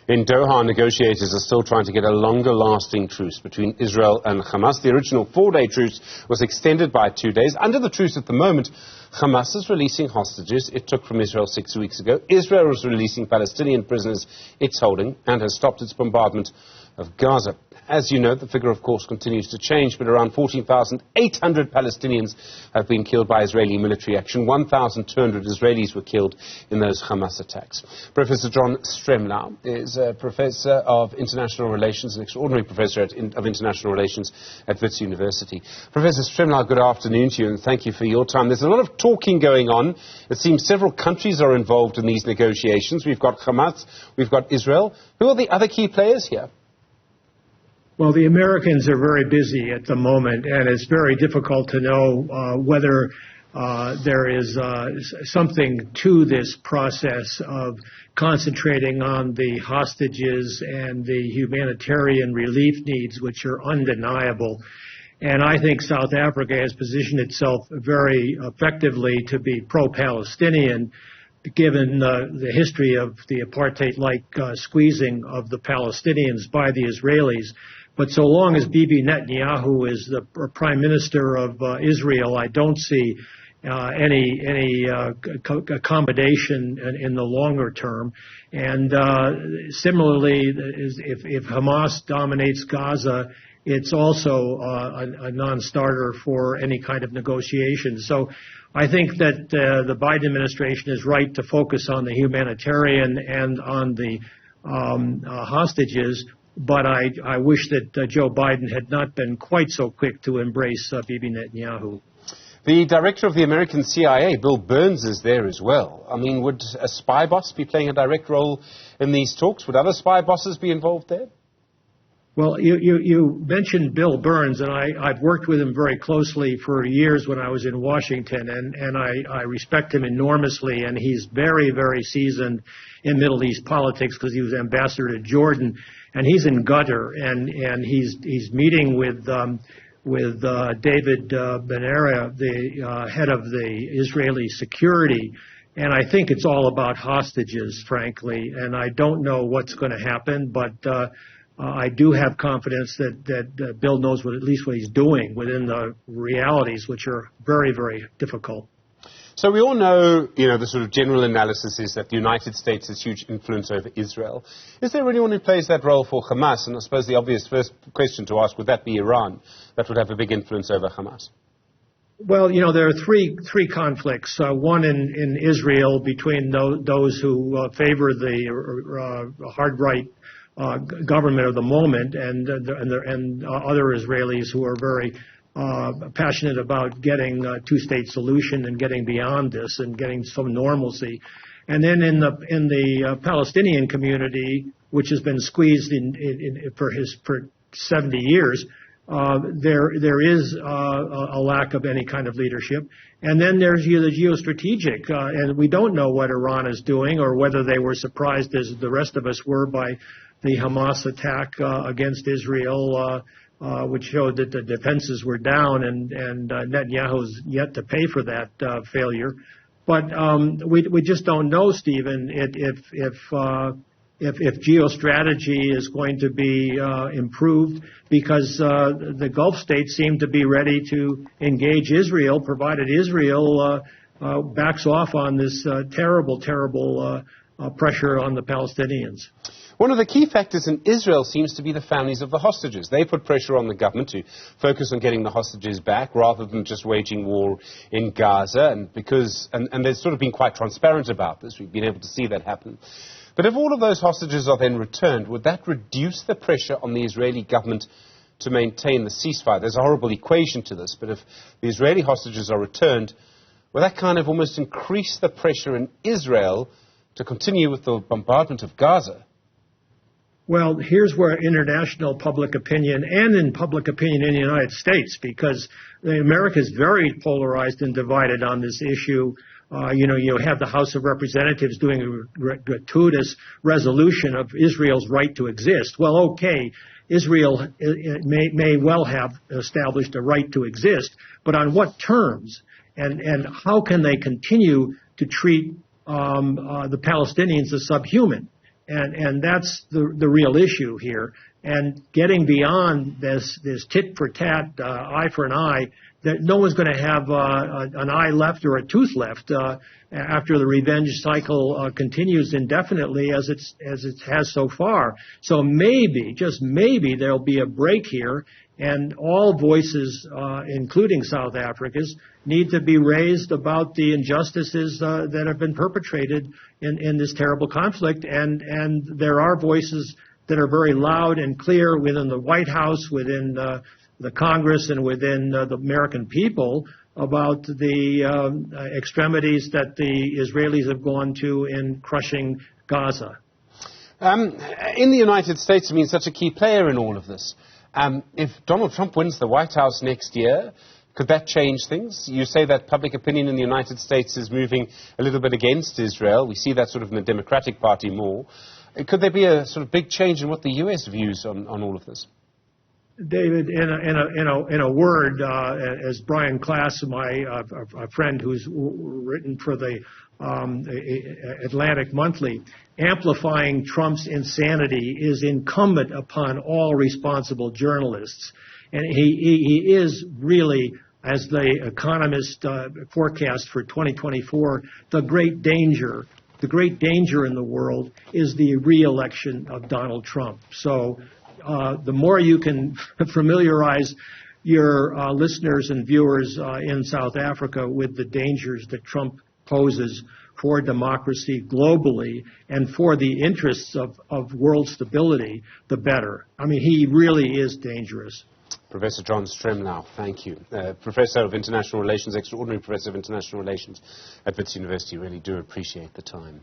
In Doha, negotiators are still trying to get a longer-lasting truce between Israel and Hamas. The original 4-day truce was extended by 2 days. Under the truce at the moment, Hamas is releasing hostages it took from Israel 6 weeks ago. Israel is releasing Palestinian prisoners it's holding and has stopped its bombardment of Gaza. As you know, the figure, of course, continues to change, but around 14,800 Palestinians have been killed by Israeli military action. 1,200 Israelis were killed in those Hamas attacks. Professor John Stremlau is a professor of international relations, an extraordinary professor of international relations at Wits University. Professor Stremlau, good afternoon to you, and thank you for your time. There's a lot of talking going on. It seems several countries are involved in these negotiations. We've got Hamas, we've got Israel. Who are the other key players here? Well, the Americans are very busy at the moment, and it's very difficult to know whether there is something to this process of concentrating on the hostages and the humanitarian relief needs, which are undeniable. And I think South Africa has positioned itself very effectively to be pro-Palestinian, given the history of the apartheid-like squeezing of the Palestinians by the Israelis. But so long as Bibi Netanyahu is the prime minister of Israel, I don't see any accommodation in the longer term. And similarly, if Hamas dominates Gaza, it's also a non-starter for any kind of negotiation. So I think that the Biden administration is right to focus on the humanitarian and on the hostages. But I wish that Joe Biden had not been quite so quick to embrace Bibi Netanyahu. The director of the American CIA, Bill Burns, is there as well. I mean, would a spy boss be playing a direct role in these talks? Would other spy bosses be involved there? Well, you mentioned Bill Burns, and I've worked with him very closely for years when I was in Washington, and I respect him enormously, and he's very, very seasoned in Middle East politics because he was ambassador to Jordan, and he's in Qatar, and he's meeting with David Ben-Ara, the head of the Israeli security, and I think it's all about hostages, frankly, and I don't know what's going to happen, but I do have confidence that Bill knows at least what he's doing within the realities, which are very, very difficult. So we all know, the sort of general analysis is that the United States has huge influence over Israel. Is there anyone who plays that role for Hamas? And I suppose the obvious first question to ask, would that be Iran that would have a big influence over Hamas? Well, there are three conflicts. One in Israel between those who favor the hard right government of the moment and other Israelis who are very passionate about getting a two-state solution and getting beyond this and getting some normalcy. And then in the Palestinian community, which has been squeezed for 70 years, there is a lack of any kind of leadership. And then there's the geostrategic, and we don't know what Iran is doing or whether they were surprised as the rest of us were by the Hamas attack against Israel, which showed that the defenses were down, and Netanyahu's yet to pay for that failure. But we just don't know, Stephen, if geostrategy is going to be improved, because the Gulf states seem to be ready to engage Israel, provided Israel backs off on this terrible pressure on the Palestinians. One of the key factors in Israel seems to be the families of the hostages. They put pressure on the government to focus on getting the hostages back rather than just waging war in Gaza. And they've sort of been quite transparent about this. We've been able to see that happen. But if all of those hostages are then returned, would that reduce the pressure on the Israeli government to maintain the ceasefire? There's a horrible equation to this, but if the Israeli hostages are returned, will that kind of almost increase the pressure in Israel to continue with the bombardment of Gaza? Well, here's where international public opinion and in public opinion in the United States, because America is very polarized and divided on this issue. You have the House of Representatives doing a gratuitous resolution of Israel's right to exist. Well, okay, Israel may well have established a right to exist, but on what terms? And how can they continue to treat the Palestinians as subhuman? And that's the real issue here. And getting beyond this tit for tat, eye for an eye, that no one's going to have an eye left or a tooth left after the revenge cycle continues indefinitely as it has so far. So maybe, just maybe, there'll be a break here, and all voices, including South Africa's, need to be raised about the injustices that have been perpetrated in this terrible conflict. And there are voices that are very loud and clear within the White House, within the Congress, and within the American people about the extremities that the Israelis have gone to in crushing Gaza. In the United States, I mean, such a key player in all of this. If Donald Trump wins the White House next year, could that change things? You say that public opinion in the United States is moving a little bit against Israel. We see that sort of in the Democratic Party more. Could there be a sort of big change in what the U.S. views on all of this? David, in a word, as Brian Klass, a friend who's written for the Atlantic Monthly, amplifying Trump's insanity is incumbent upon all responsible journalists. And he is really, as the Economist forecast for 2024, the great danger. The great danger in the world is the re-election of Donald Trump. So the more you can familiarize your listeners and viewers in South Africa with the dangers that Trump poses for democracy globally and for the interests of world stability, the better. I mean, he really is dangerous. Professor John Stremlau, thank you. Professor of International Relations, Extraordinary Professor of International Relations at Wits University. Really do appreciate the time.